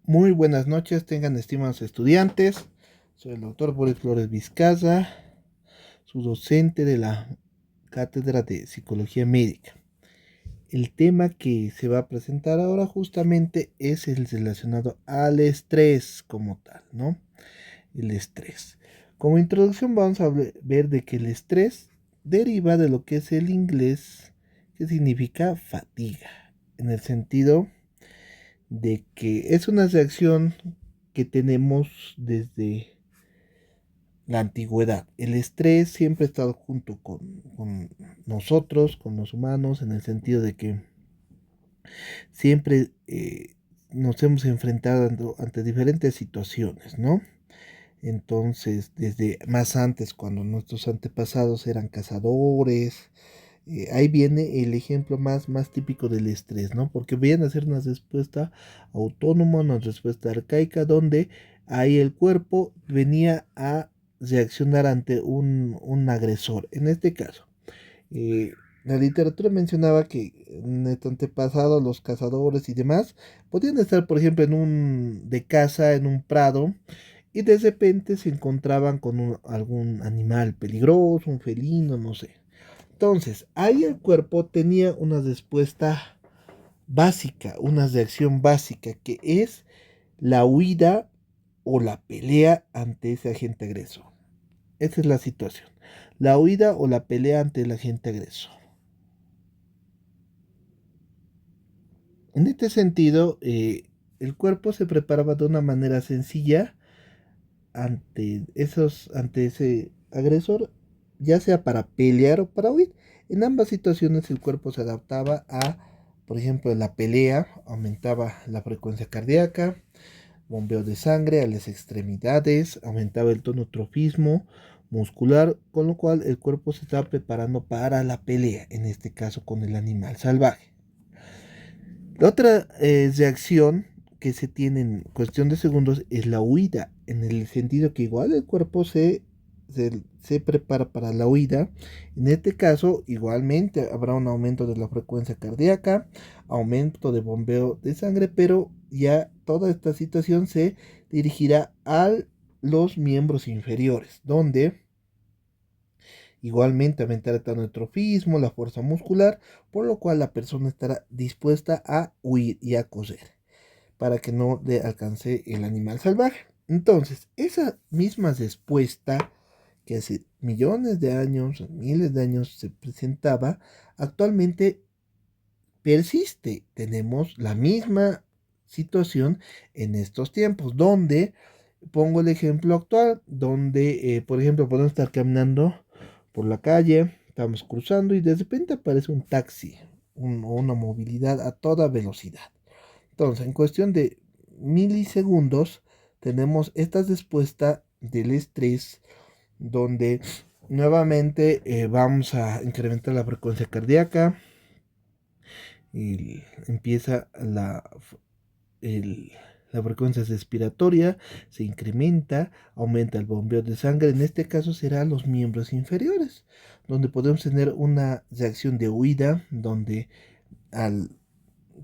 Muy buenas noches, tengan estimados estudiantes. Soy el doctor Boris Flores Vizcaza, su docente de la Cátedra de Psicología Médica. El tema que se va a presentar ahora justamente es el relacionado al estrés como tal, ¿no? El estrés. Como introducción vamos a ver de que el estrés deriva de lo que es el inglés, que significa fatiga, en el sentido de que es una reacción que tenemos desde la antigüedad. El estrés siempre ha estado junto con nosotros, con los humanos, en el sentido de que siempre nos hemos enfrentado ante diferentes situaciones, ¿no? Entonces, desde más antes, cuando nuestros antepasados eran cazadores, ahí viene el ejemplo más típico del estrés, ¿no? Porque viene a ser una respuesta autónoma, una respuesta arcaica, donde ahí el cuerpo venía a reaccionar ante un agresor. En este caso, eh, la literatura mencionaba que en el antepasado los cazadores y demás podían estar, por ejemplo, de caza en un prado y de repente se encontraban con algún animal peligroso, un felino, no sé. Entonces, ahí el cuerpo tenía una respuesta básica, una reacción básica, que es la huida o la pelea ante ese agente agresor. Esa es la situación. La huida o la pelea ante el agente agresor. En este sentido, el cuerpo se preparaba de una manera sencilla ante ese agresor, ya sea para pelear o para huir. En ambas situaciones el cuerpo se adaptaba a, por ejemplo, la pelea, aumentaba la frecuencia cardíaca, bombeo de sangre a las extremidades, aumentaba el tonotrofismo muscular, con lo cual el cuerpo se estaba preparando para la pelea, en este caso con el animal salvaje. La otra reacción que se tiene en cuestión de segundos es la huida, en el sentido que igual el cuerpo se prepara para la huida. En este caso, igualmente habrá un aumento de la frecuencia cardíaca, aumento de bombeo de sangre, pero ya toda esta situación se dirigirá a los miembros inferiores, donde igualmente aumentará el tonotrofismo, la fuerza muscular, por lo cual la persona estará dispuesta a huir y a correr para que no le alcance el animal salvaje. Entonces, esa misma respuesta que hace millones de años, miles de años se presentaba, actualmente persiste. Tenemos la misma situación en estos tiempos, donde pongo el ejemplo actual, donde, por ejemplo, podemos estar caminando por la calle, estamos cruzando y de repente aparece un taxi, o una movilidad a toda velocidad. Entonces, en cuestión de milisegundos, tenemos esta respuesta del estrés, donde nuevamente vamos a incrementar la frecuencia cardíaca y empieza el- la frecuencia respiratoria, se incrementa, aumenta el bombeo de sangre. En este caso será los miembros inferiores, donde podemos tener una reacción de huida, donde al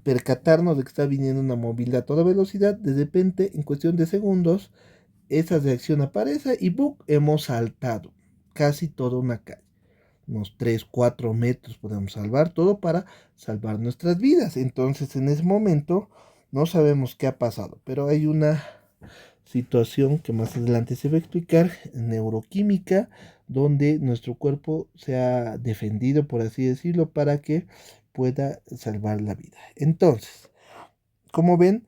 percatarnos de que está viniendo una movilidad a toda velocidad, de repente, en cuestión de segundos, esa reacción aparece y ¡bum! Hemos saltado casi toda una calle. Unos 3 4 metros podemos salvar, todo para salvar nuestras vidas. Entonces, en ese momento, no sabemos qué ha pasado, pero hay una situación que más adelante se va a explicar, neuroquímica, donde nuestro cuerpo se ha defendido, por así decirlo, para que pueda salvar la vida. Entonces, como ven,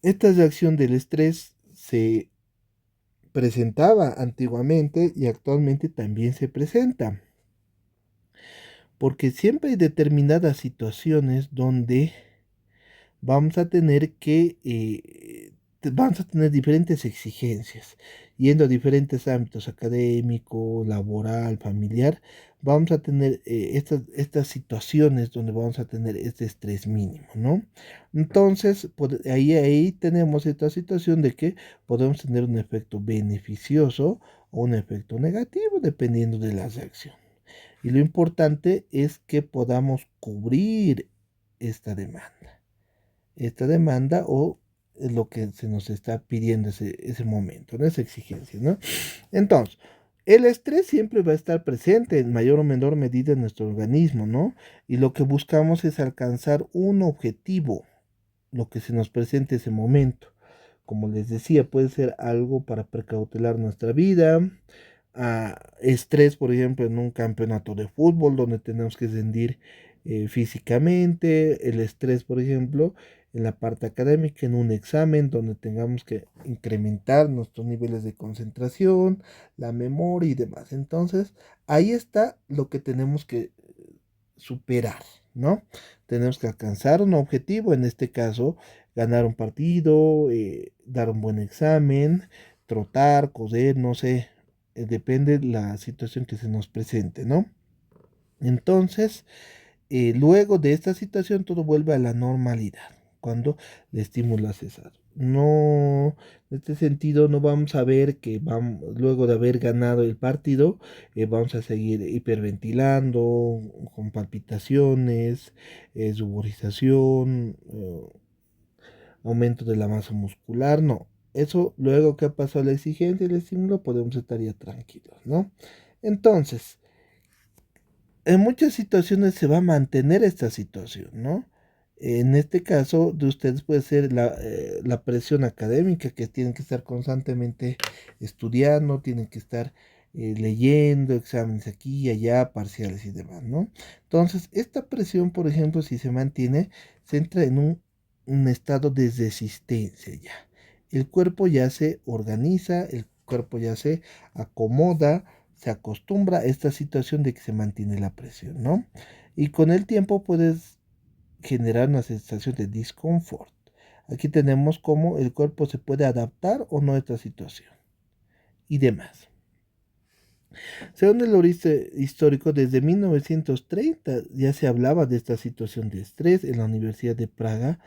esta reacción del estrés se presentaba antiguamente y actualmente también se presenta, porque siempre hay determinadas situaciones donde vamos a tener vamos a tener diferentes exigencias, yendo a diferentes ámbitos académico, laboral, familiar, vamos a tener estas situaciones donde vamos a tener este estrés mínimo, ¿no? Entonces, ahí tenemos esta situación de que podemos tener un efecto beneficioso o un efecto negativo, dependiendo de la reacción. Y lo importante es que podamos cubrir esta demanda o es lo que se nos está pidiendo ese momento, ¿no? Esa exigencia, ¿no? Entonces, el estrés siempre va a estar presente en mayor o menor medida en nuestro organismo, ¿no? Y lo que buscamos es alcanzar un objetivo, lo que se nos presente ese momento. Como les decía, puede ser algo para precautelar nuestra vida, estrés, por ejemplo, en un campeonato de fútbol donde tenemos que rendir físicamente, el estrés, por ejemplo, en la parte académica, en un examen donde tengamos que incrementar nuestros niveles de concentración, la memoria y demás. Entonces, ahí está lo que tenemos que superar, ¿no? Tenemos que alcanzar un objetivo, en este caso, ganar un partido, dar un buen examen, trotar, correr, no sé, depende de la situación que se nos presente, ¿no? Entonces, luego de esta situación todo vuelve a la normalidad, cuando el estímulo es cesado. No, en este sentido no vamos a ver que vamos, luego de haber ganado el partido, vamos a seguir hiperventilando, con palpitaciones, ruborización, aumento de la masa muscular, no. Eso luego que ha pasado la exigencia y el estímulo podemos estar ya tranquilos, ¿no? Entonces, en muchas situaciones se va a mantener esta situación, ¿no? En este caso de ustedes puede ser la presión académica, que tienen que estar constantemente estudiando, tienen que estar leyendo, exámenes aquí y allá, parciales y demás, ¿no? Entonces, esta presión, por ejemplo, si se mantiene, se entra en un estado de resistencia ya. El cuerpo ya se organiza, el cuerpo ya se acomoda, se acostumbra a esta situación de que se mantiene la presión, ¿no? Y con el tiempo puedes generar una sensación de disconfort. Aquí tenemos cómo el cuerpo se puede adaptar o no a esta situación y demás. Según el origen histórico, desde 1930 ya se hablaba de esta situación de estrés en la Universidad de Praga,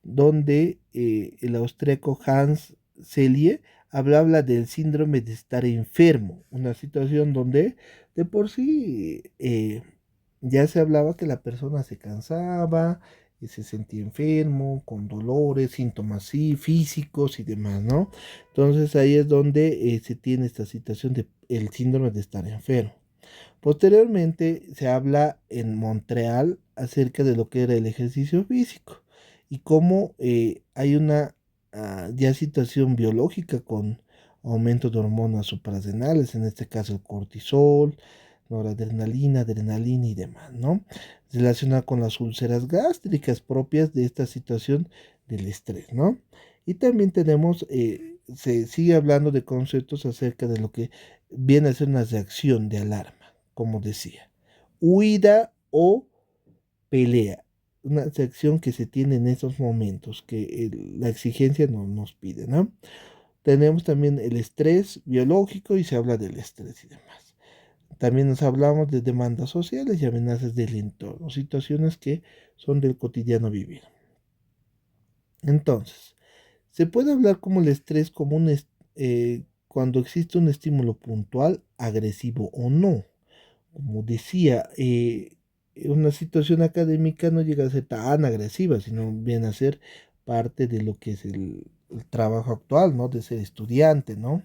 donde el austríaco Hans Selye habla del síndrome de estar enfermo, una situación donde de por sí ya se hablaba que la persona se cansaba y se sentía enfermo, con dolores, síntomas sí, físicos y demás, ¿no? Entonces ahí es donde se tiene esta situación de el síndrome de estar enfermo. Posteriormente se habla en Montreal acerca de lo que era el ejercicio físico y cómo hay una ya situación biológica con aumento de hormonas suprarrenales, en este caso el cortisol, noradrenalina, adrenalina y demás, ¿no? Relacionada con las úlceras gástricas propias de esta situación del estrés, ¿no? Y también tenemos, se sigue hablando de conceptos acerca de lo que viene a ser una reacción de alarma, como decía, huida o pelea, una reacción que se tiene en esos momentos, que la exigencia no, nos pide, ¿no? Tenemos también el estrés biológico y se habla del estrés y demás. También nos hablamos de demandas sociales y amenazas del entorno, situaciones que son del cotidiano vivir. Entonces, se puede hablar como el estrés como cuando existe un estímulo puntual, agresivo o no. Como decía, una situación académica no llega a ser tan agresiva, sino viene a ser parte de lo que es el trabajo actual, ¿no? De ser estudiante, ¿no?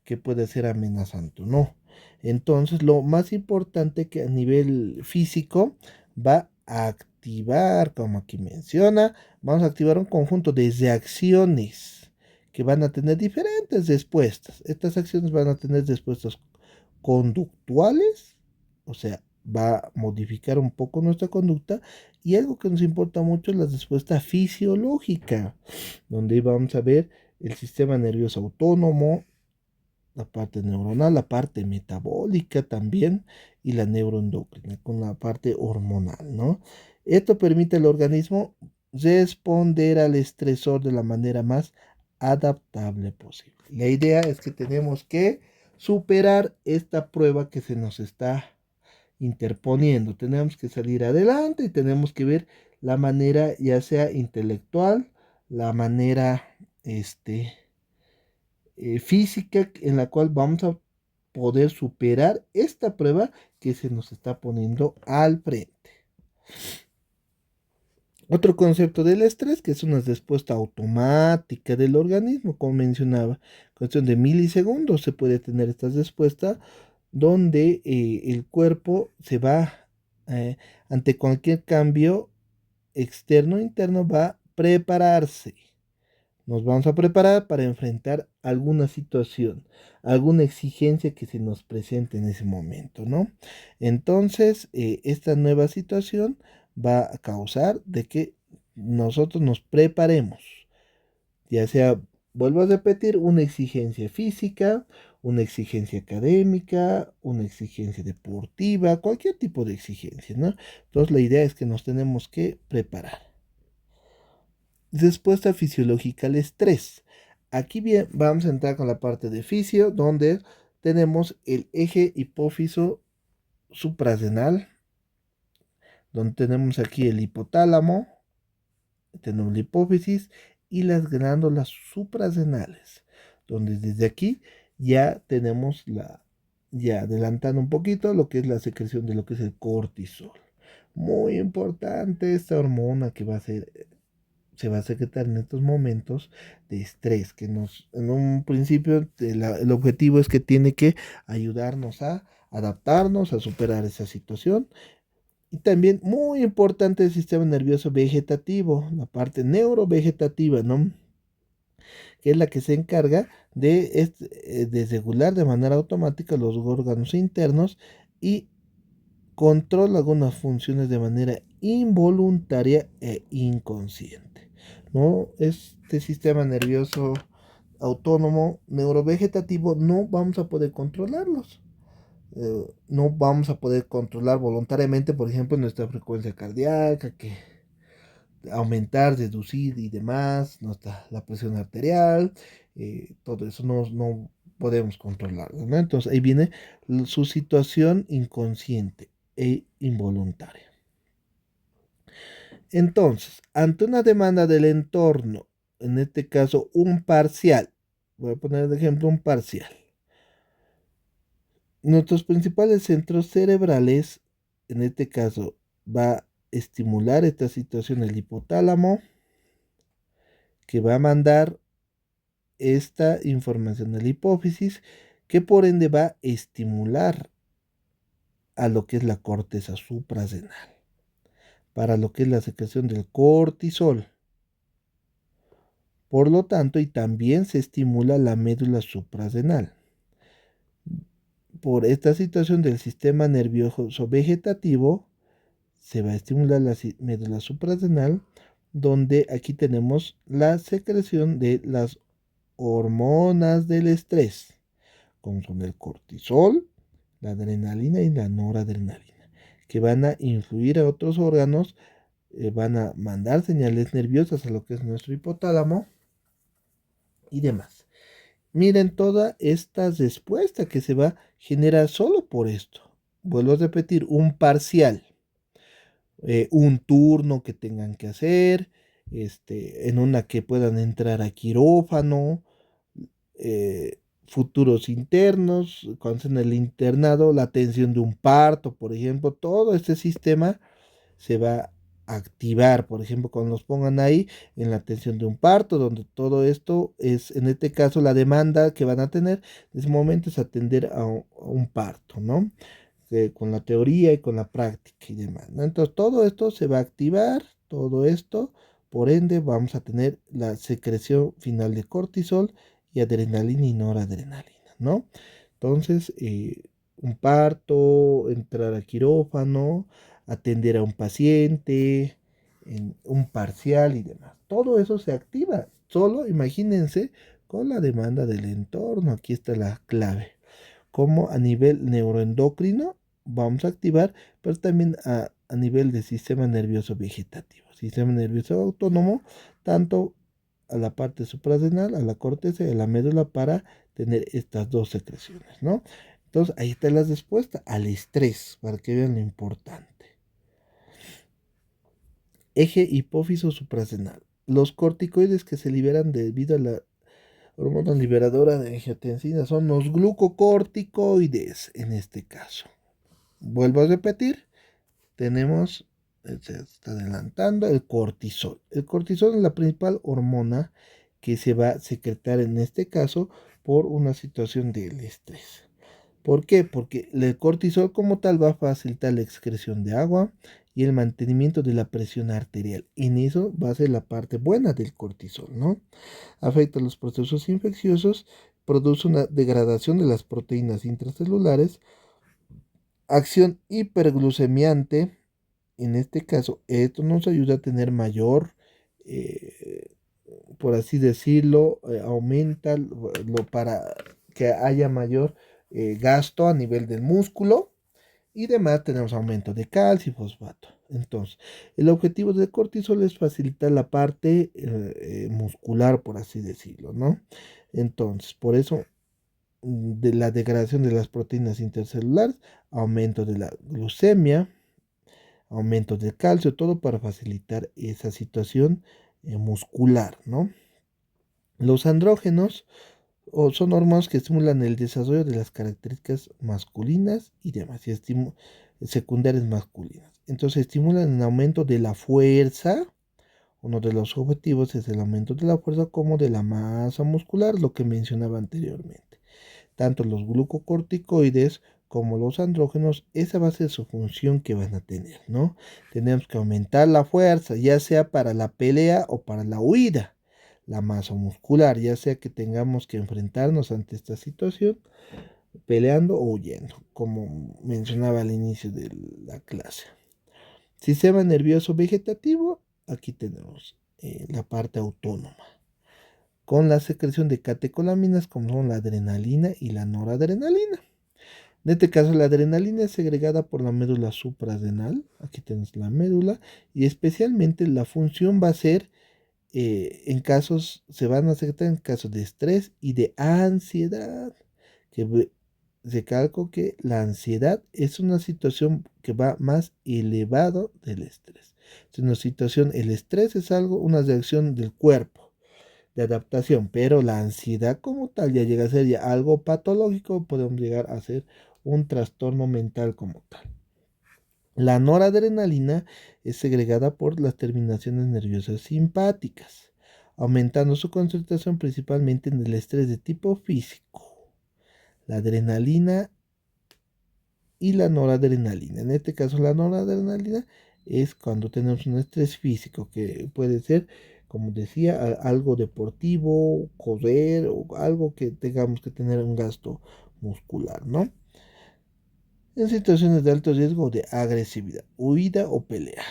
Que puede ser amenazante o no. Entonces, lo más importante que a nivel físico va a activar, como aquí menciona, vamos a activar un conjunto de reacciones que van a tener diferentes respuestas. Estas acciones van a tener respuestas conductuales, o sea, va a modificar un poco nuestra conducta, y algo que nos importa mucho es la respuesta fisiológica, donde vamos a ver el sistema nervioso autónomo, la parte neuronal, la parte metabólica también y la neuroendocrina con la parte hormonal, ¿no? Esto permite al organismo responder al estresor de la manera más adaptable posible. La idea es que tenemos que superar esta prueba que se nos está interponiendo. Tenemos que salir adelante y tenemos que ver la manera ya sea intelectual, la manera física en la cual vamos a poder superar esta prueba que se nos está poniendo al frente. Otro concepto del estrés, que es una respuesta automática del organismo, como mencionaba, cuestión de milisegundos se puede tener esta respuesta donde el cuerpo se va eh, ante cualquier cambio externo o interno, va a prepararse. Nos vamos a preparar para enfrentar alguna situación, alguna exigencia que se nos presente en ese momento, ¿no? Entonces, esta nueva situación va a causar de que nosotros nos preparemos, ya sea, vuelvo a repetir, una exigencia física, una exigencia académica, una exigencia deportiva, cualquier tipo de exigencia, ¿no? Entonces, la idea es que nos tenemos que preparar. Respuesta fisiológica al estrés. Aquí bien, vamos a entrar con la parte de fisio, donde tenemos el eje hipófiso suprarrenal, donde tenemos aquí el hipotálamo, tenemos la hipófisis y las glándulas suprarrenales, donde desde aquí ya tenemos ya adelantando un poquito lo que es la secreción de lo que es el cortisol. Muy importante esta hormona que se va a secretar en estos momentos de estrés, que en un principio, el objetivo es que tiene que ayudarnos a adaptarnos, a superar esa situación. Y también muy importante el sistema nervioso vegetativo, la parte neurovegetativa, ¿no? Que es la que se encarga de regular de manera automática los órganos internos y controla algunas funciones de manera involuntaria e inconsciente, ¿no? Este sistema nervioso autónomo neurovegetativo no vamos a poder controlarlos. No vamos a poder controlar voluntariamente, por ejemplo, nuestra frecuencia cardíaca, que aumentar, reducir y demás, la presión arterial, todo eso no podemos controlarlo, ¿no? Entonces ahí viene su situación inconsciente e involuntaria. Entonces, ante una demanda del entorno, en este caso un parcial, voy a poner de ejemplo un parcial. Nuestros principales centros cerebrales, en este caso, va a estimular esta situación el hipotálamo, que va a mandar esta información a la hipófisis, que por ende va a estimular a lo que es la corteza suprarrenal, para lo que es la secreción del cortisol. Por lo tanto, y también se estimula la médula suprarrenal. Por esta situación del sistema nervioso vegetativo, se va a estimular la médula suprarrenal, donde aquí tenemos la secreción de las hormonas del estrés, como son el cortisol, la adrenalina y la noradrenalina, que van a influir a otros órganos, van a mandar señales nerviosas a lo que es nuestro hipotálamo y demás. Miren toda esta respuesta que se va a generar solo por esto. Vuelvo a repetir, un parcial, un turno que tengan que hacer, en una que puedan entrar a quirófano, futuros internos, cuando en el internado, la atención de un parto, por ejemplo, todo este sistema se va a activar, por ejemplo, cuando los pongan ahí en la atención de un parto, donde todo esto es, en este caso, la demanda que van a tener en ese momento es atender a un parto, ¿no? Con la teoría y con la práctica y demás, ¿no? Entonces, todo esto se va a activar, todo esto, por ende, vamos a tener la secreción final de cortisol y adrenalina y noradrenalina, ¿no? Entonces, un parto, entrar a quirófano, atender a un paciente, en un parcial y demás. Todo eso se activa. Solo imagínense con la demanda del entorno. Aquí está la clave. Como a nivel neuroendocrino vamos a activar, pero también a nivel de sistema nervioso vegetativo, sistema nervioso autónomo, tanto a la parte suprarrenal, a la corteza y a la médula para tener estas dos secreciones, ¿no? Entonces ahí está la respuesta al estrés, para que vean lo importante. Eje hipófiso suprarrenal. Los corticoides que se liberan debido a la hormona liberadora de angiotensina son los glucocorticoides en este caso. Vuelvo a repetir, tenemos se está adelantando, el cortisol. El cortisol es la principal hormona que se va a secretar en este caso por una situación del estrés. ¿Por qué? Porque el cortisol como tal va a facilitar la excreción de agua y el mantenimiento de la presión arterial. En eso va a ser la parte buena del cortisol, ¿no? Afecta los procesos infecciosos, produce una degradación de las proteínas intracelulares, acción hiperglucemiante. En este caso, esto nos ayuda a tener mayor, eh, por así decirlo, aumenta lo para que haya mayor gasto a nivel del músculo y demás. Tenemos aumento de calcio y fosfato. Entonces, el objetivo del cortisol es facilitar la parte muscular, por así decirlo, ¿no? Entonces, por eso de la degradación de las proteínas intercelulares, aumento de la glucemia, aumento del calcio, todo para facilitar esa situación muscular, ¿no? Los andrógenos son hormonas que estimulan el desarrollo de las características masculinas y demás, y secundarias masculinas. Entonces estimulan el aumento de la fuerza. Uno de los objetivos es el aumento de la fuerza como de la masa muscular, lo que mencionaba anteriormente. Tanto los glucocorticoides como los andrógenos, esa va a ser su función que van a tener, ¿no? Tenemos que aumentar la fuerza, ya sea para la pelea o para la huida. La masa muscular, ya sea que tengamos que enfrentarnos ante esta situación, peleando o huyendo, como mencionaba al inicio de la clase. Sistema nervioso vegetativo, aquí tenemos la parte autónoma, con la secreción de catecolaminas como son la adrenalina y la noradrenalina. En este caso, la adrenalina es segregada por la médula suprarrenal, aquí tenemos la médula, y especialmente la función va a ser, se van a secretar en casos de estrés y de ansiedad, que recalco que la ansiedad es una situación que va más elevado del estrés. Es una situación, el estrés es algo, una reacción del cuerpo de adaptación, pero la ansiedad como tal ya llega a ser ya algo patológico, podemos llegar a ser un trastorno mental como tal. La noradrenalina es segregada por las terminaciones nerviosas simpáticas, aumentando su concentración principalmente en el estrés de tipo físico. La adrenalina y la noradrenalina. En este caso, la noradrenalina es cuando tenemos un estrés físico, que puede ser, como decía, algo deportivo, correr o algo que tengamos que tener un gasto muscular, ¿no? En situaciones de alto riesgo de agresividad, huida o pelea.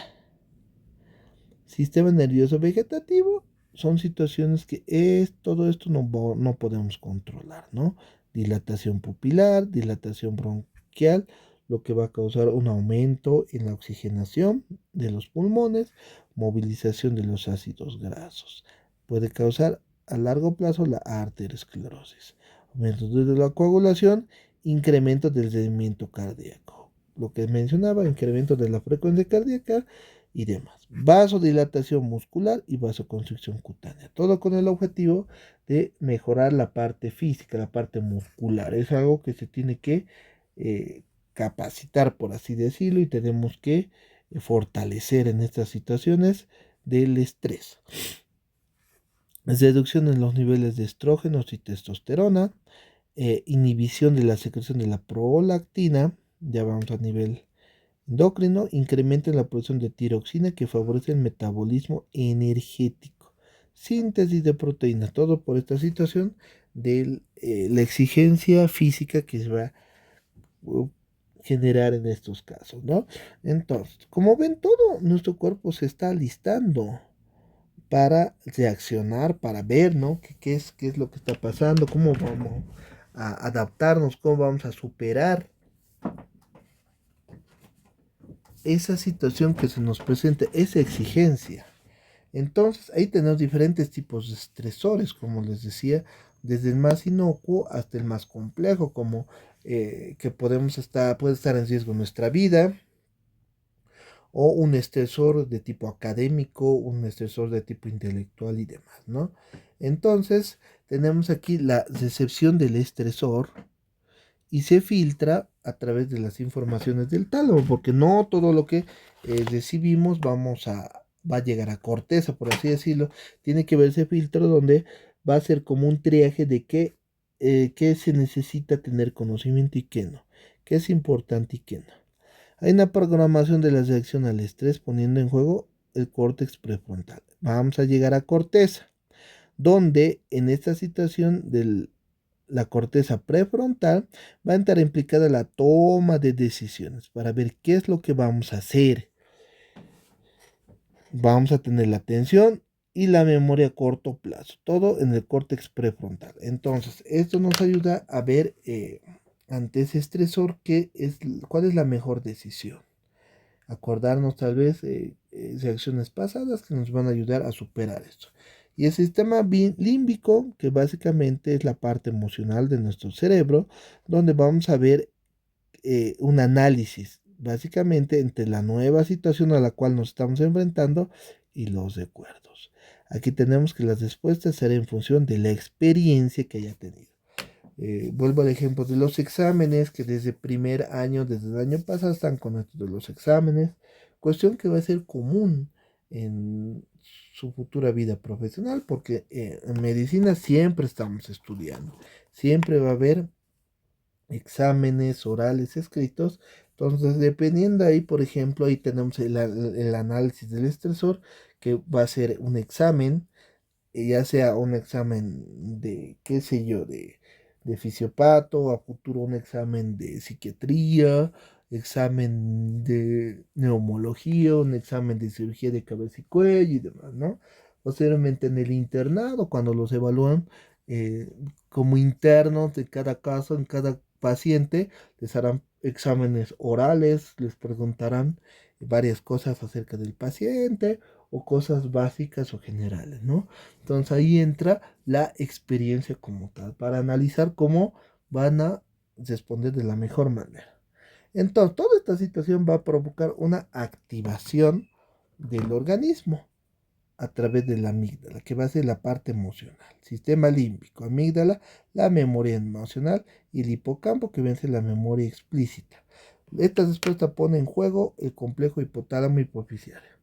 Sistema nervioso vegetativo son situaciones que todo esto no podemos controlar, ¿no? Dilatación pupilar, dilatación bronquial, lo que va a causar un aumento en la oxigenación de los pulmones, movilización de los ácidos grasos. Puede causar a largo plazo la arteriosclerosis, aumento de la coagulación, incremento del rendimiento cardíaco. Lo que mencionaba, incremento de la frecuencia cardíaca y demás. Vasodilatación muscular y vasoconstricción cutánea. Todo con el objetivo de mejorar la parte física, la parte muscular. Es algo que se tiene que capacitar, por así decirlo, y tenemos que fortalecer en estas situaciones del estrés. Reducción en los niveles de estrógenos y testosterona, inhibición de la secreción de la prolactina, ya vamos a nivel endocrino, incrementa la producción de tiroxina que favorece el metabolismo energético, síntesis de proteínas, todo por esta situación de la exigencia física que se va a generar en estos casos, ¿no? Entonces, como ven, todo nuestro cuerpo se está listando para reaccionar, para ver, ¿no? ¿Qué es lo que está pasando? ¿Cómo vamos a adaptarnos? ¿Cómo vamos a superar esa situación que se nos presenta, esa exigencia? Entonces, ahí tenemos diferentes tipos de estresores, como les decía, desde el más inocuo hasta el más complejo, como que puede estar en riesgo nuestra vida, o un estresor de tipo académico, un estresor de tipo intelectual y demás, ¿no? Entonces, tenemos aquí la recepción del estresor y se filtra a través de las informaciones del tálamo, porque no todo lo que recibimos va a llegar a corteza, por así decirlo. Tiene que verse filtro donde va a ser como un triaje de qué se necesita tener conocimiento y qué no, qué es importante y qué no. Hay una programación de la reacción al estrés poniendo en juego el córtex prefrontal. Vamos a llegar a corteza, donde en esta situación de la corteza prefrontal va a estar implicada la toma de decisiones para ver qué es lo que vamos a hacer. Vamos a tener la atención y la memoria a corto plazo, todo en el córtex prefrontal. Entonces, esto nos ayuda a ver ante ese estresor cuál es la mejor decisión. Acordarnos tal vez reacciones pasadas que nos van a ayudar a superar esto. Y el sistema límbico, que básicamente es la parte emocional de nuestro cerebro, donde vamos a ver un análisis, básicamente entre la nueva situación a la cual nos estamos enfrentando y los recuerdos. Aquí tenemos que las respuestas serán en función de la experiencia que haya tenido. Vuelvo al ejemplo de los exámenes, que desde primer año, desde el año pasado, están con esto de los exámenes, cuestión que va a ser común en su futura vida profesional, porque en medicina siempre estamos estudiando, siempre va a haber exámenes orales escritos. Entonces, dependiendo ahí, por ejemplo, ahí tenemos el análisis del estresor, que va a ser un examen, ya sea un examen de, qué sé yo, de fisiopato, a futuro un examen de psiquiatría, examen de neumología, un examen de cirugía de cabeza y cuello y demás, ¿no? Posteriormente en el internado, cuando los evalúan eh, como internos de cada caso, en cada paciente, les harán exámenes orales, les preguntarán varias cosas acerca del paciente o cosas básicas o generales, ¿no? Entonces ahí entra la experiencia como tal, para analizar cómo van a responder de la mejor manera. Entonces, toda esta situación va a provocar una activación del organismo a través de la amígdala, que va a ser la parte emocional. Sistema límbico, amígdala, la memoria emocional y el hipocampo, que vence la memoria explícita. Esta respuesta pone en juego el complejo hipotálamo hipofisiario,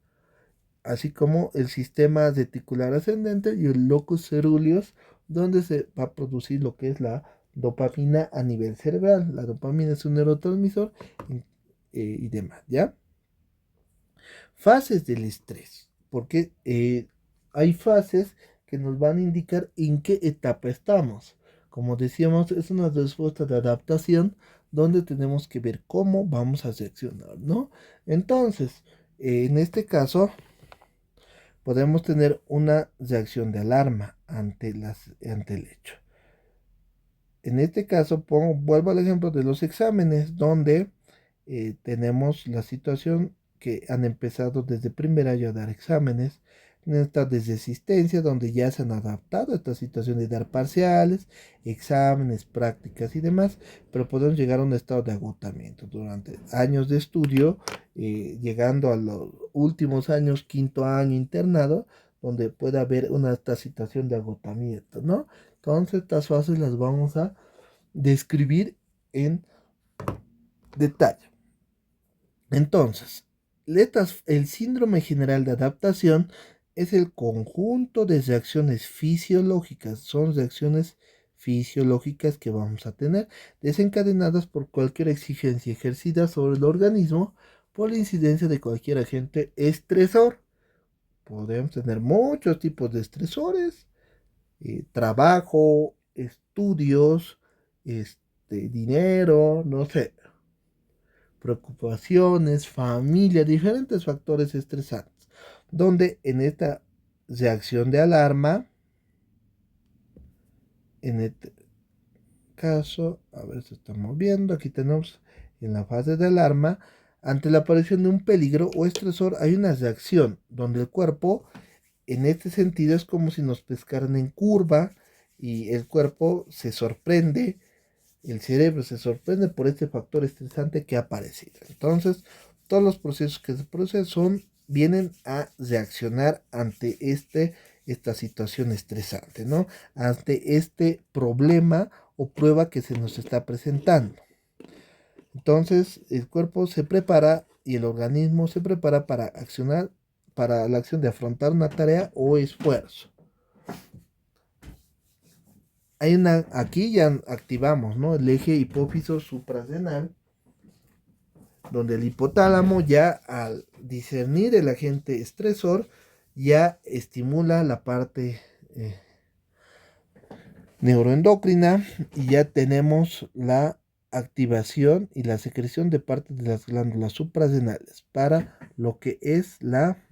así como el sistema reticular ascendente y el locus ceruleus, donde se va a producir lo que es la dopamina a nivel cerebral. La dopamina es un neurotransmisor y demás, ¿ya? Fases del estrés, porque hay fases que nos van a indicar en qué etapa estamos. Como decíamos, es una respuesta de adaptación donde tenemos que ver cómo vamos a reaccionar, ¿no? Entonces, en este caso, podemos tener una reacción de alarma ante el hecho. En este caso, vuelvo al ejemplo de los exámenes, donde tenemos la situación que han empezado desde primer año a dar exámenes, en esta desesistencia, donde ya se han adaptado a esta situación de dar parciales, exámenes, prácticas y demás, pero podemos llegar a un estado de agotamiento durante años de estudio, llegando a los últimos años, quinto año internado, donde puede haber esta situación de agotamiento, ¿no? Entonces, estas fases las vamos a describir en detalle. Entonces, el síndrome general de adaptación es el conjunto de reacciones fisiológicas, son reacciones fisiológicas que vamos a tener, desencadenadas por cualquier exigencia ejercida sobre el organismo por la incidencia de cualquier agente estresor. Podemos tener muchos tipos de estresores, trabajo, estudios, dinero, no sé, preocupaciones, familia, diferentes factores estresantes, donde en esta reacción de alarma, en este caso, a ver si estamos viendo, aquí tenemos en la fase de alarma, ante la aparición de un peligro o estresor, hay una reacción donde el cuerpo, en este sentido, es como si nos pescaran en curva y el cuerpo se sorprende. El cerebro se sorprende por este factor estresante que ha aparecido. Entonces, todos los procesos que se producen vienen a reaccionar ante esta situación estresante, ¿no? Ante este problema o prueba que se nos está presentando. Entonces el cuerpo se prepara y el organismo se prepara para accionar, para la acción de afrontar una tarea o esfuerzo. Aquí ya activamos, ¿no?, el eje hipófiso suprarrenal, donde el hipotálamo ya al discernir el agente estresor ya estimula la parte neuroendocrina y ya tenemos la activación y la secreción de parte de las glándulas suprarrenales para lo que es la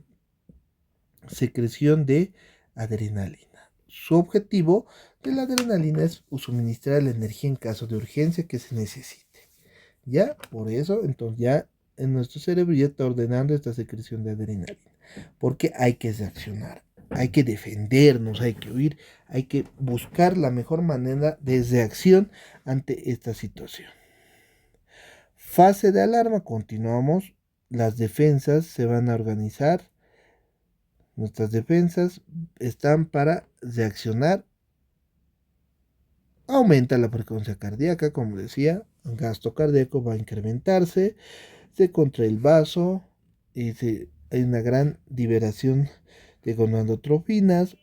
secreción de adrenalina. Su objetivo de la adrenalina es suministrar la energía en caso de urgencia que se necesite. Ya, por eso, entonces ya en nuestro cerebro ya está ordenando esta secreción de adrenalina. Porque hay que reaccionar, hay que defendernos, hay que huir, hay que buscar la mejor manera de reacción ante esta situación. Fase de alarma, continuamos. Las defensas se van a organizar. Nuestras defensas están para reaccionar. Aumenta la frecuencia cardíaca, como decía, el gasto cardíaco va a incrementarse, se contrae el vaso, hay una gran liberación de gonadotrofinas,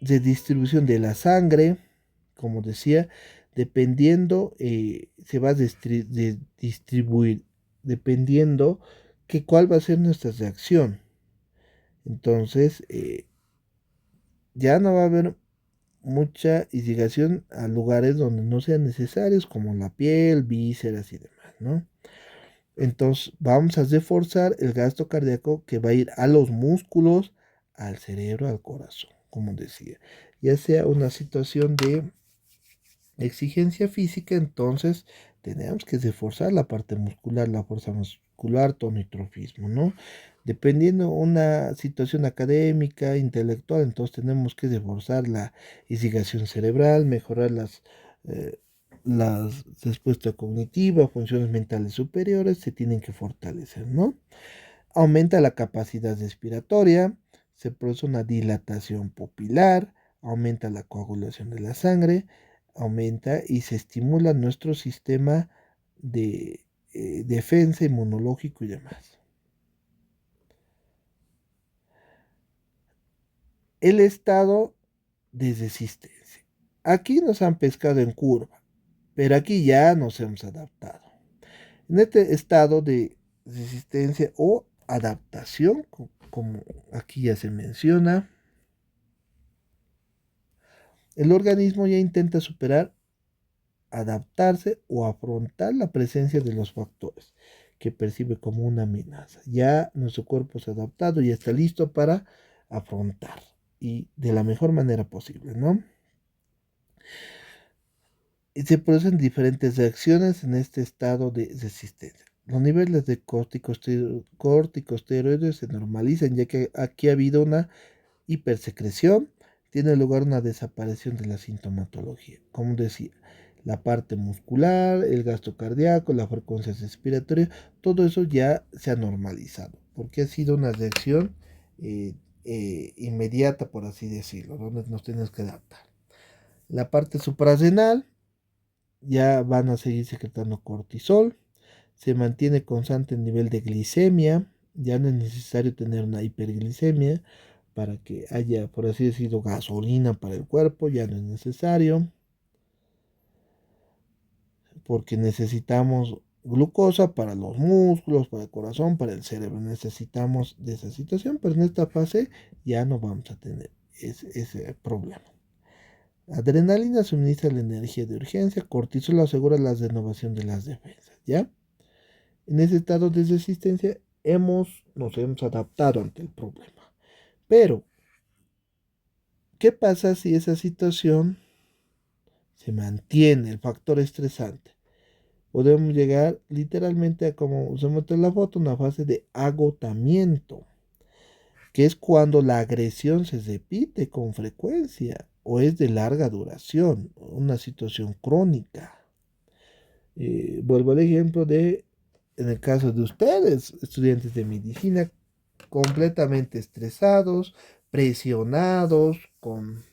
de distribución de la sangre, como decía, dependiendo, se va a distribuir, dependiendo que cuál va a ser nuestra reacción. Entonces, ya no va a haber mucha irrigación a lugares donde no sean necesarios, como la piel, vísceras y demás, ¿no? Entonces vamos a reforzar el gasto cardíaco que va a ir a los músculos, al cerebro, al corazón, como decía. Ya sea una situación de exigencia física, entonces tenemos que reforzar la parte muscular, la fuerza muscular, tono y trofismo, ¿no? Dependiendo una situación académica, intelectual, entonces tenemos que reforzar la irrigación cerebral, mejorar las respuestas cognitivas, funciones mentales superiores se tienen que fortalecer, ¿no? Aumenta la capacidad respiratoria, se produce una dilatación pupilar, aumenta la coagulación de la sangre, aumenta y se estimula nuestro sistema de defensa inmunológico y demás. El estado de resistencia. Aquí nos han pescado en curva, pero aquí ya nos hemos adaptado. En este estado de resistencia o adaptación, como aquí ya se menciona, el organismo ya intenta superar, adaptarse o afrontar la presencia de los factores que percibe como una amenaza. Ya nuestro cuerpo se ha adaptado y está listo para afrontar y de la mejor manera posible, ¿no? Y se producen diferentes reacciones en este estado de resistencia. Los niveles de corticosteroides se normalizan, ya que aquí ha habido una hipersecreción, tiene lugar una desaparición de la sintomatología. Como decía, la parte muscular, el gasto cardíaco, la frecuencia respiratoria, todo eso ya se ha normalizado, porque ha sido una reacción inmediata, por así decirlo, donde nos tenemos que adaptar. La parte suprarrenal, ya van a seguir secretando cortisol, se mantiene constante el nivel de glicemia, ya no es necesario tener una hiperglicemia para que haya, por así decirlo, gasolina para el cuerpo, ya no es necesario, porque necesitamos glucosa para los músculos, para el corazón, para el cerebro, necesitamos de esa situación, pero en esta fase ya no vamos a tener ese problema. Adrenalina suministra la energía de urgencia, cortisol asegura la renovación de las defensas, ¿ya? En ese estado de resistencia nos hemos adaptado ante el problema. Pero, ¿qué pasa si esa situación se mantiene, el factor estresante? Podemos llegar literalmente a, como se muestra en la foto, una fase de agotamiento, que es cuando la agresión se repite con frecuencia o es de larga duración, una situación crónica. Vuelvo al ejemplo en el caso de ustedes, estudiantes de medicina, completamente estresados, presionados, con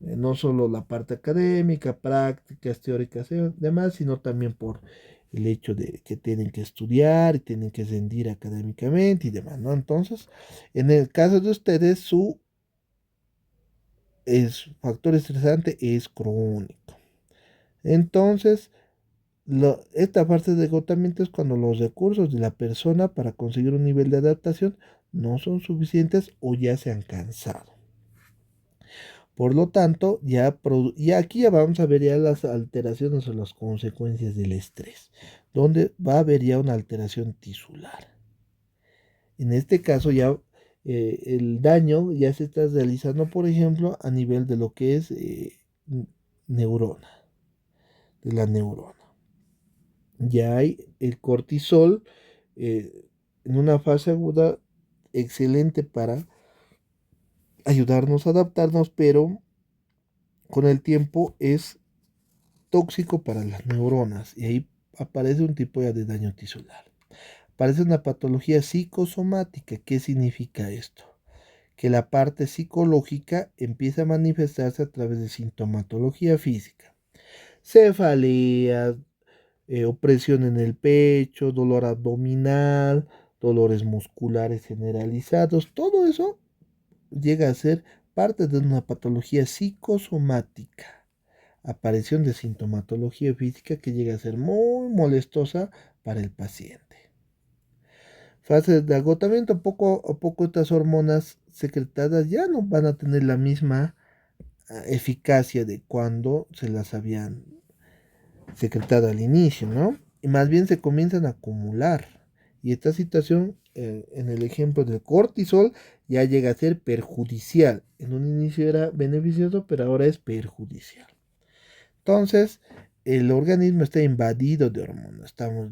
no solo la parte académica, prácticas, teóricas y demás, sino también por el hecho de que tienen que estudiar y tienen que rendir académicamente y demás, ¿no? Entonces, en el caso de ustedes, su factor estresante es crónico. Entonces, esta parte de agotamiento es cuando los recursos de la persona para conseguir un nivel de adaptación no son suficientes o ya se han cansado. Por lo tanto, y aquí ya vamos a ver ya las alteraciones o las consecuencias del estrés, donde va a haber ya una alteración tisular. En este caso ya el daño ya se está realizando, por ejemplo, a nivel de lo que es neurona, de la neurona. Ya hay el cortisol en una fase aguda excelente para ayudarnos a adaptarnos, pero con el tiempo es tóxico para las neuronas y ahí aparece un tipo ya de daño tisular. Aparece una patología psicosomática. ¿Qué significa esto? Que la parte psicológica empieza a manifestarse a través de sintomatología física. Cefalea, opresión en el pecho, dolor abdominal, dolores musculares generalizados. Todo eso llega a ser parte de una patología psicosomática. Aparición de sintomatología física que llega a ser muy molestosa para el paciente. Fases de agotamiento, poco a poco estas hormonas secretadas ya no van a tener la misma eficacia de cuando se las habían secretado al inicio, ¿no? Y más bien se comienzan a acumular. Y esta situación, en el ejemplo del cortisol, ya llega a ser perjudicial. En un inicio era beneficioso, pero ahora es perjudicial. Entonces, el organismo está invadido de hormonas. Estamos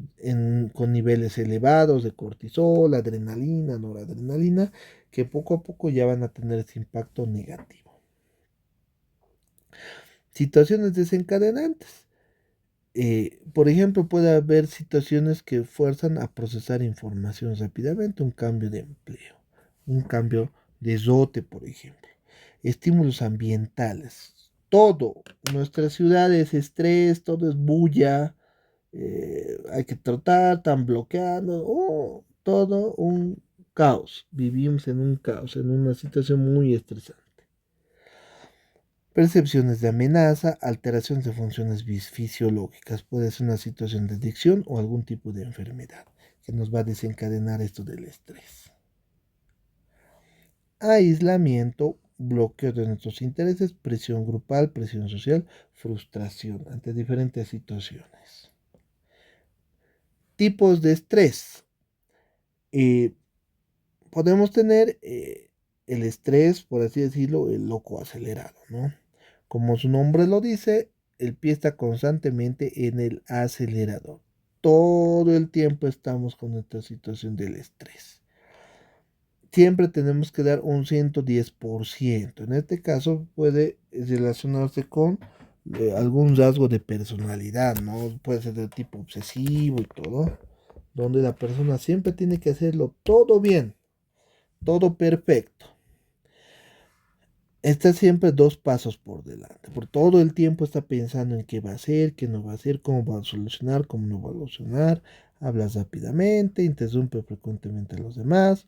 con niveles elevados de cortisol, adrenalina, noradrenalina, que poco a poco ya van a tener ese impacto negativo. Situaciones desencadenantes. Por ejemplo, puede haber situaciones que fuerzan a procesar información rápidamente, un cambio de empleo, un cambio de dote, por ejemplo. Estímulos ambientales. Todo, nuestra ciudad es estrés, todo es bulla, hay que tratar, están bloqueando, todo un caos. Vivimos en un caos, en una situación muy estresante. Percepciones de amenaza, alteraciones de funciones fisiológicas. Puede ser una situación de adicción o algún tipo de enfermedad que nos va a desencadenar esto del estrés. Aislamiento, bloqueo de nuestros intereses, presión grupal, presión social, frustración ante diferentes situaciones. Tipos de estrés. Podemos tener el estrés, por así decirlo, el loco acelerado, ¿no? Como su nombre lo dice, el pie está constantemente en el acelerador. Todo el tiempo estamos con esta situación del estrés. Siempre tenemos que dar un 110%. En este caso puede relacionarse con algún rasgo de personalidad, ¿no? Puede ser de tipo obsesivo y todo, donde la persona siempre tiene que hacerlo todo bien, todo perfecto. Está siempre dos pasos por delante. Por todo el tiempo está pensando en qué va a hacer, qué no va a hacer, cómo va a solucionar, cómo no va a solucionar. Habla rápidamente, interrumpe frecuentemente a los demás.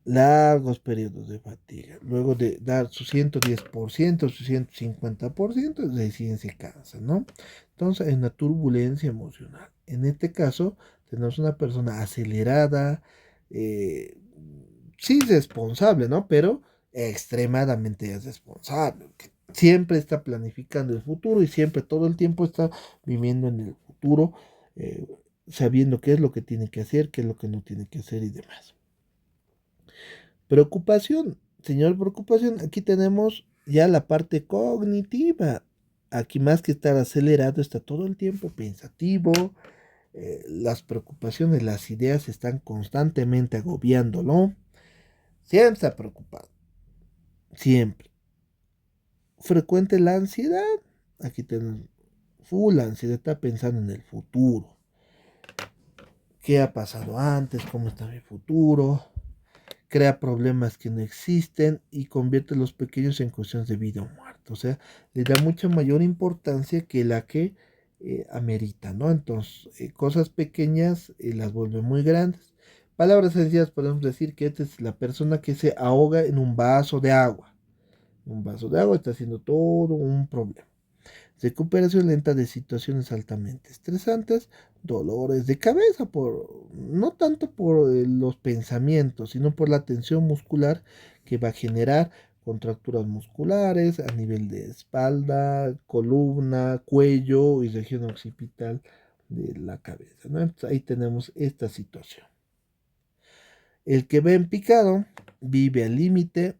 Largos periodos de fatiga. Luego de dar su 110%, su 150%, recién se cansa, ¿no? Entonces hay una turbulencia emocional. En este caso, tenemos una persona acelerada, eh, sí responsable, ¿no? Pero extremadamente irresponsable, que siempre está planificando el futuro y siempre todo el tiempo está viviendo en el futuro, eh, sabiendo qué es lo que tiene que hacer, qué es lo que no tiene que hacer y demás. Preocupación, señor preocupación, aquí tenemos ya la parte cognitiva. Aquí más que estar acelerado, está todo el tiempo pensativo, las preocupaciones, las ideas están constantemente agobiándolo. Siempre está preocupado, siempre. Frecuente la ansiedad, aquí tenemos full ansiedad, está pensando en el futuro. ¿Qué ha pasado antes? ¿Cómo está mi futuro? crea problemas que no existen y convierte los pequeños en cuestiones de vida o muerte. O sea, le da mucha mayor importancia que la que amerita, ¿no? Entonces, cosas pequeñas las vuelve muy grandes. Palabras sencillas, podemos decir que esta es la persona que se ahoga en un vaso de agua. Un vaso de agua está haciendo todo un problema. Recuperación lenta de situaciones altamente estresantes, dolores de cabeza, no tanto por los pensamientos, sino por la tensión muscular que va a generar contracturas musculares a nivel de espalda, columna, cuello y región occipital de la cabeza, ¿no? Entonces, ahí tenemos esta situación. El que ve en picado vive al límite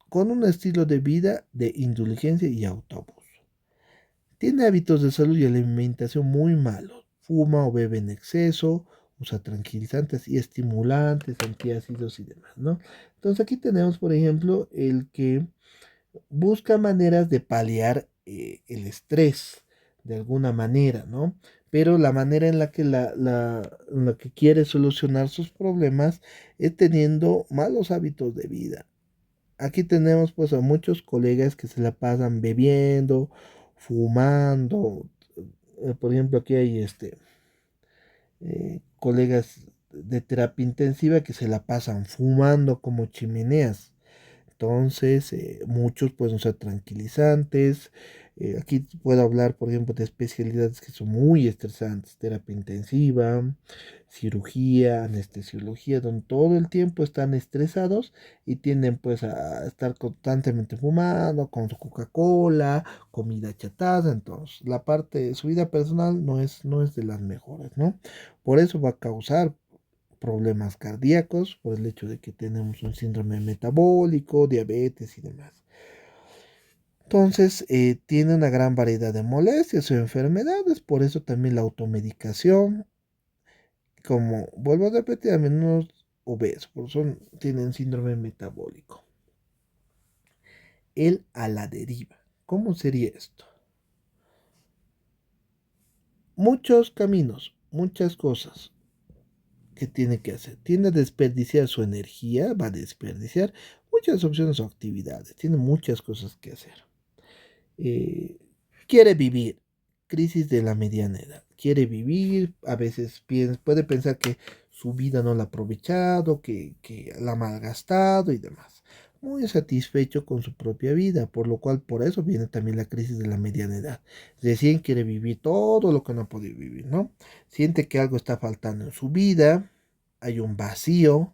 con un estilo de vida de indulgencia y autoabuso. Tiene hábitos de salud y alimentación muy malos. Fuma o bebe en exceso, usa tranquilizantes y estimulantes, antiácidos y demás, ¿no? Entonces aquí tenemos, por ejemplo, el que busca maneras de paliar el estrés de alguna manera, ¿no? Pero la manera en la que, en la que quiere solucionar sus problemas es teniendo malos hábitos de vida. Aquí tenemos pues a muchos colegas que se la pasan bebiendo, fumando. Por ejemplo, aquí hay colegas de terapia intensiva que se la pasan fumando como chimeneas. Entonces, muchos pueden usar tranquilizantes. Aquí puedo hablar, por ejemplo, de especialidades que son muy estresantes, terapia intensiva, cirugía, anestesiología, donde todo el tiempo están estresados y tienden pues a estar constantemente fumando con su Coca-Cola, comida chatada. Entonces, la parte de su vida personal no es de las mejores, ¿no? Por eso va a causar problemas cardíacos por el hecho de que tenemos un síndrome metabólico, diabetes y demás. Entonces, tiene una gran variedad de molestias o enfermedades, por eso también la automedicación, como vuelvo a repetir, a menudo obesos, tienen síndrome metabólico. El a la deriva. ¿Cómo sería esto? Muchos caminos, muchas cosas que tiene que hacer. Tiende a desperdiciar su energía, va a desperdiciar muchas opciones o actividades, tiene muchas cosas que hacer. Eh, quiere vivir, crisis de la mediana edad. Quiere vivir, a veces puede pensar que su vida no la ha aprovechado, que la ha malgastado y demás. Muy satisfecho con su propia vida, por lo cual por eso viene también la crisis de la mediana edad. Recién quiere vivir todo lo que no ha podido vivir, ¿no? Siente que algo está faltando en su vida, hay un vacío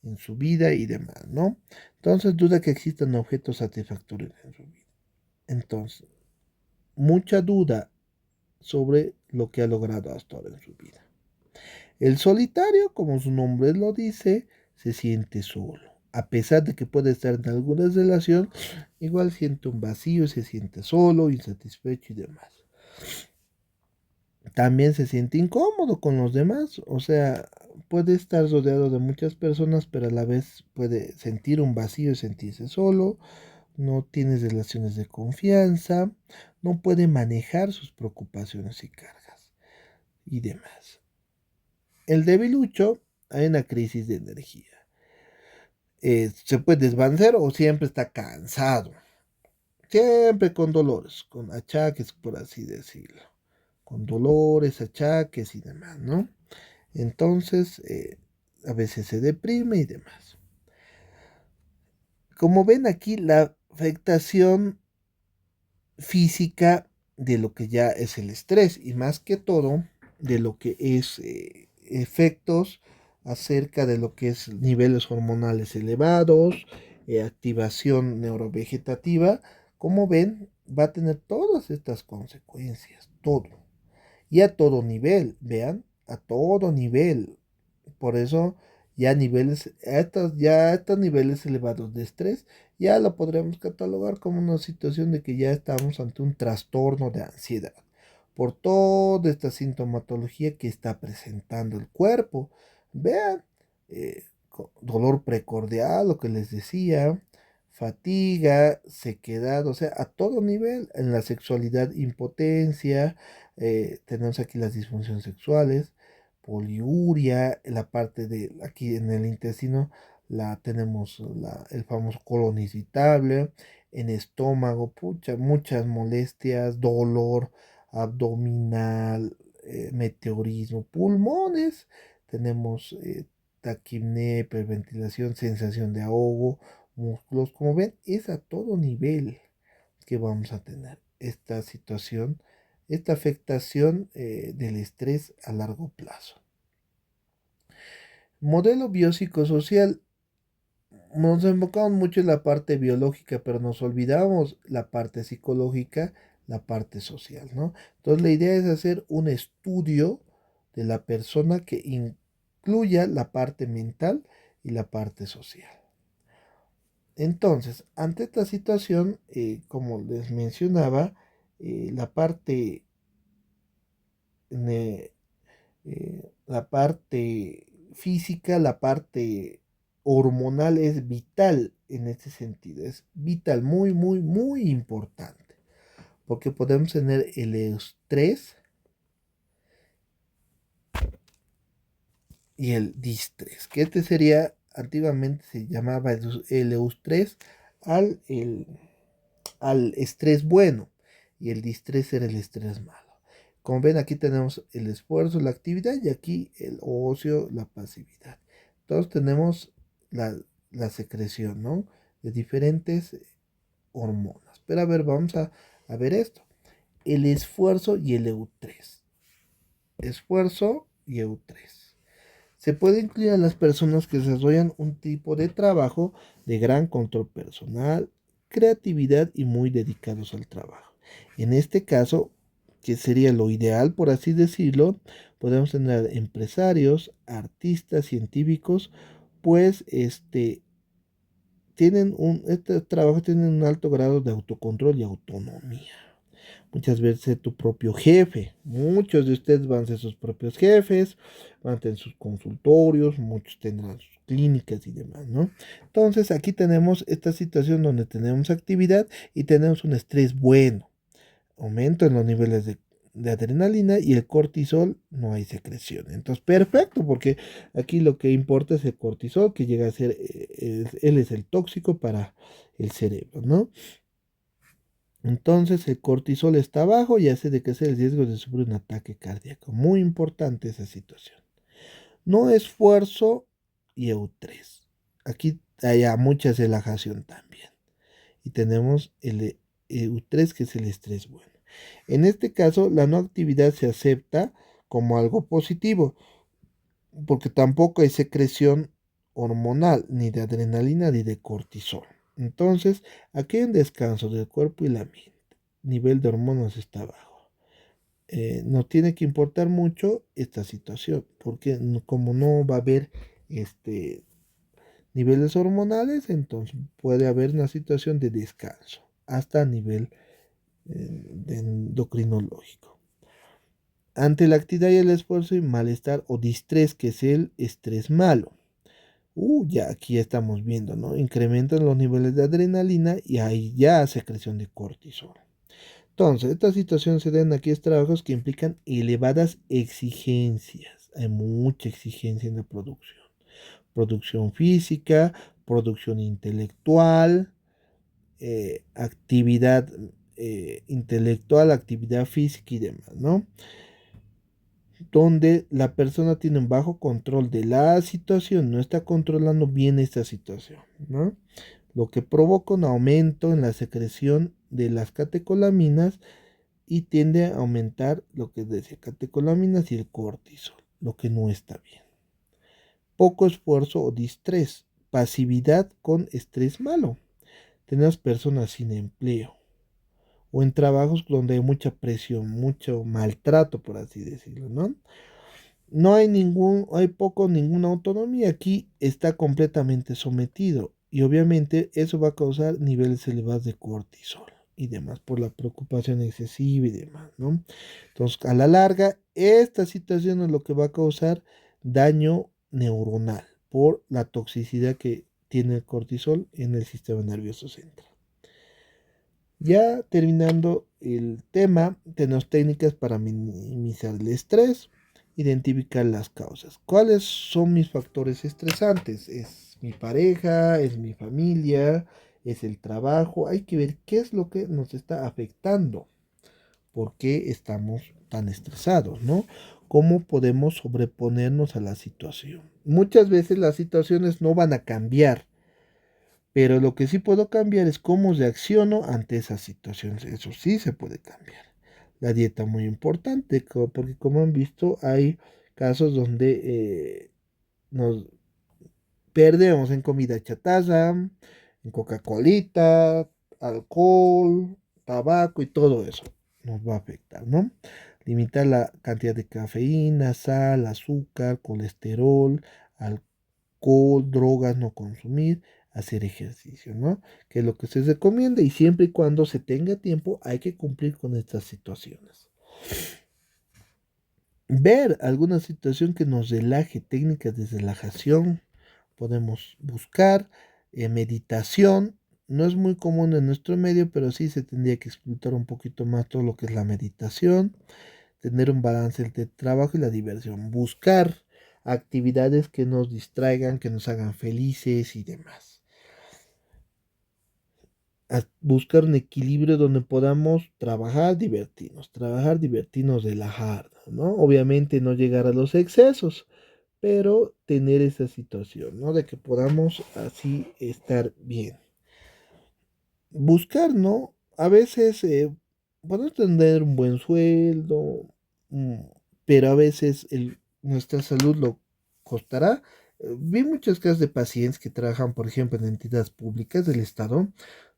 en su vida y demás, ¿no? Entonces duda que existan objetos satisfactorios en su vida. Entonces, mucha duda sobre lo que ha logrado hasta ahora en su vida. El solitario, como su nombre lo dice, se siente solo. A pesar de que puede estar en alguna relación, igual siente un vacío, se siente solo, insatisfecho y demás. También se siente incómodo con los demás, o sea, puede estar rodeado de muchas personas, pero a la vez puede sentir un vacío y sentirse solo, no tiene relaciones de confianza, no puede manejar sus preocupaciones y cargas y demás. El debilucho hay una crisis de energía. Se puede desvanecer o siempre está cansado, siempre con dolores, con achaques, por así decirlo, con dolores, achaques y demás, ¿no? Entonces, a veces se deprime y demás. Como ven aquí, la afectación física de lo que ya es el estrés y más que todo de lo que es efectos acerca de lo que es niveles hormonales elevados, activación neurovegetativa, como ven, va a tener todas estas consecuencias, todo. Y a todo nivel, vean, a todo nivel. Por eso ya estos niveles elevados de estrés, ya lo podríamos catalogar como una situación de que ya estamos ante un trastorno de ansiedad. Por toda esta sintomatología que está presentando el cuerpo. Vean, dolor precordial, lo que les decía, fatiga, sequedad, o sea, a todo nivel, en la sexualidad, impotencia, tenemos aquí las disfunciones sexuales, poliuria, la parte de aquí en el intestino tenemos el famoso colon irritable, en estómago, pucha, muchas molestias, dolor abdominal, meteorismo, pulmones, tenemos taquipnea, hiperventilación, sensación de ahogo, músculos, como ven, es a todo nivel que vamos a tener esta situación, esta afectación del estrés a largo plazo. Modelo biopsicosocial. Nos enfocamos mucho en la parte biológica, pero nos olvidamos la parte psicológica, la parte social, ¿no? Entonces la idea es hacer un estudio de la persona que incluya la parte mental y la parte social. Entonces, ante esta situación, como les mencionaba, la parte la parte física, la parte hormonal es vital en este sentido. Es vital, muy, muy, muy importante. Porque podemos tener el estrés y el distrés. Que este sería, antiguamente se llamaba el eustrés al estrés bueno. Y el distrés era el estrés malo. Como ven, aquí tenemos el esfuerzo, la actividad y aquí el ocio, la pasividad. Entonces tenemos la secreción, ¿no? De diferentes hormonas. Pero a ver, vamos a ver esto. El esfuerzo y el eustrés. Esfuerzo y eustrés. Se puede incluir a las personas que desarrollan un tipo de trabajo de gran control personal, creatividad y muy dedicados al trabajo. En este caso, que sería lo ideal, por así decirlo, podemos tener empresarios, artistas, científicos, pues este trabajo tiene un alto grado de autocontrol y autonomía. Muchas veces tu propio jefe. Muchos de ustedes van a ser sus propios jefes, van a tener sus consultorios, muchos tendrán sus clínicas y demás, ¿no? Entonces aquí tenemos esta situación donde tenemos actividad y tenemos un estrés bueno. Aumento en los niveles de adrenalina y el cortisol, no hay secreción. Entonces, perfecto, porque aquí lo que importa es el cortisol, que llega a ser, él es el tóxico para el cerebro, ¿no? Entonces el cortisol está bajo y hace de que sea el riesgo de sufrir un ataque cardíaco. Muy importante esa situación. No esfuerzo y eustrés. Aquí hay mucha relajación también. Y tenemos el eustrés, que es el estrés bueno. En este caso, la no actividad se acepta como algo positivo, porque tampoco hay secreción hormonal, ni de adrenalina, ni de cortisol. Entonces, aquí hay un descanso del cuerpo y la mente. Nivel de hormonas está bajo. No tiene que importar mucho esta situación, porque como no va a haber niveles hormonales, entonces puede haber una situación de descanso hasta nivel de endocrinológico. Ante la actividad y el esfuerzo y malestar o distrés, que es el estrés malo. Ya aquí estamos viendo, ¿no? Incrementan los niveles de adrenalina y hay ya secreción de cortisol. Entonces, estas situaciones se dan en aquellos trabajos que implican elevadas exigencias. Hay mucha exigencia en la producción. Producción física, producción intelectual, actividad intelectual, actividad física y demás, ¿no? Donde la persona tiene un bajo control de la situación, no está controlando bien esta situación, ¿no? Lo que provoca un aumento en la secreción de las catecolaminas y tiende a aumentar lo que decía catecolaminas y el cortisol, lo que no está bien. Poco esfuerzo o distrés, pasividad con estrés malo. Tenemos personas sin empleo o en trabajos donde hay mucha presión, mucho maltrato, por así decirlo, ¿no? No hay hay poco, ninguna autonomía. Aquí está completamente sometido y obviamente eso va a causar niveles elevados de cortisol y demás por la preocupación excesiva y demás, ¿no? Entonces, a la larga, esta situación es lo que va a causar daño neuronal por la toxicidad que tiene el cortisol en el sistema nervioso central. Ya terminando el tema, tenemos técnicas para minimizar el estrés, Identificar las causas. ¿Cuáles son mis factores estresantes? Es mi pareja, es mi familia, es el trabajo. Hay que ver qué es lo que nos está afectando, por qué estamos tan estresados, ¿no? ¿Cómo podemos sobreponernos a la situación? Muchas veces las situaciones no van a cambiar, pero lo que sí puedo cambiar es cómo reacciono ante esas situaciones. Eso sí se puede cambiar. La dieta muy importante, porque como han visto, hay casos donde nos perdemos en comida chatarra, en Coca-Colita, alcohol, tabaco y todo eso. Nos va a afectar, ¿no? Limitar la cantidad de cafeína, sal, azúcar, colesterol, alcohol, drogas, no consumir, hacer ejercicio, ¿no? Que es lo que se recomienda y siempre y cuando se tenga tiempo hay que cumplir con estas situaciones. Ver alguna situación que nos relaje, técnicas de relajación, podemos buscar meditación. No es muy común en nuestro medio, pero sí se tendría que explotar un poquito más todo lo que es la meditación, tener un balance entre el trabajo y la diversión, buscar actividades que nos distraigan, que nos hagan felices y demás. Buscar un equilibrio donde podamos trabajar, divertirnos, relajar, ¿no? Obviamente no llegar a los excesos, pero tener esa situación, ¿no? De que podamos así estar bien. Buscar, ¿no? A veces podemos tener un buen sueldo, mm, pero a veces nuestra salud lo costará. Vi muchos casos de pacientes que trabajan, por ejemplo, en entidades públicas del Estado,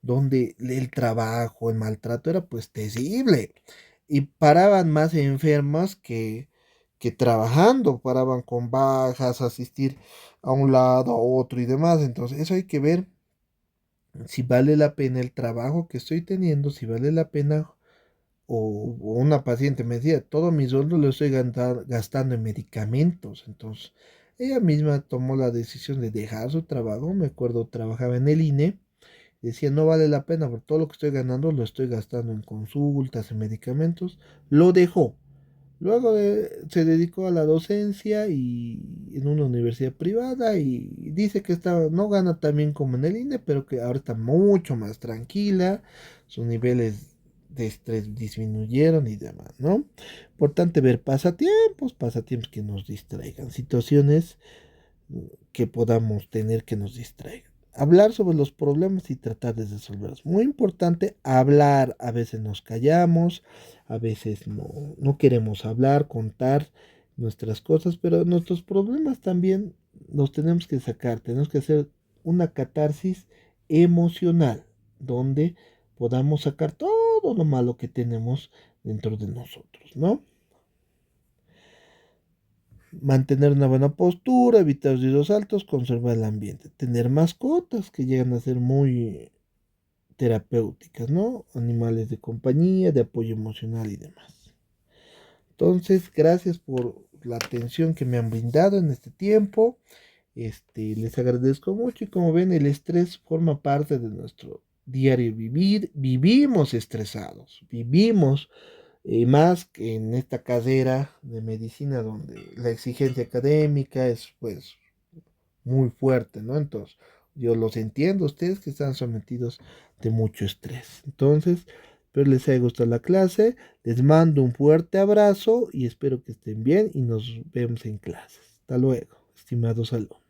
donde el trabajo, el maltrato era pues terrible y paraban más enfermas que trabajando, paraban con bajas, asistir a un lado, a otro y demás. Entonces, eso hay que ver si vale la pena el trabajo que estoy teniendo, si vale la pena, o una paciente me decía, todo mi sueldo lo estoy gastando en medicamentos. Entonces, ella misma tomó la decisión de dejar su trabajo. Me acuerdo, trabajaba en el INE. Decía, no vale la pena, por todo lo que estoy ganando lo estoy gastando en consultas, en medicamentos. Lo dejó. Se dedicó a la docencia y en una universidad privada y dice que no gana tan bien como en el INE, pero que ahora está mucho más tranquila, sus niveles de estrés disminuyeron y demás, ¿no? Importante ver pasatiempos que nos distraigan, situaciones que podamos tener que nos distraigan. Hablar sobre los problemas y tratar de resolverlos. Muy importante hablar. A veces nos callamos, a veces no queremos hablar, contar nuestras cosas, pero nuestros problemas también los tenemos que sacar. Tenemos que hacer una catarsis emocional donde podamos sacar todo lo malo que tenemos dentro de nosotros, ¿no? Mantener una buena postura, evitar ruidos altos, conservar el ambiente. Tener mascotas que llegan a ser muy terapéuticas, ¿no? Animales de compañía, de apoyo emocional y demás. Entonces, gracias por la atención que me han brindado en este tiempo. Les agradezco mucho y como ven, el estrés forma parte de nuestro diario vivir. Vivimos estresados, vivimos más que en esta carrera de medicina donde la exigencia académica es pues muy fuerte, ¿no? Entonces, yo los entiendo, ustedes que están sometidos de mucho estrés. Entonces, espero les haya gustado la clase, les mando un fuerte abrazo y espero que estén bien y nos vemos en clases. Hasta luego, estimados alumnos.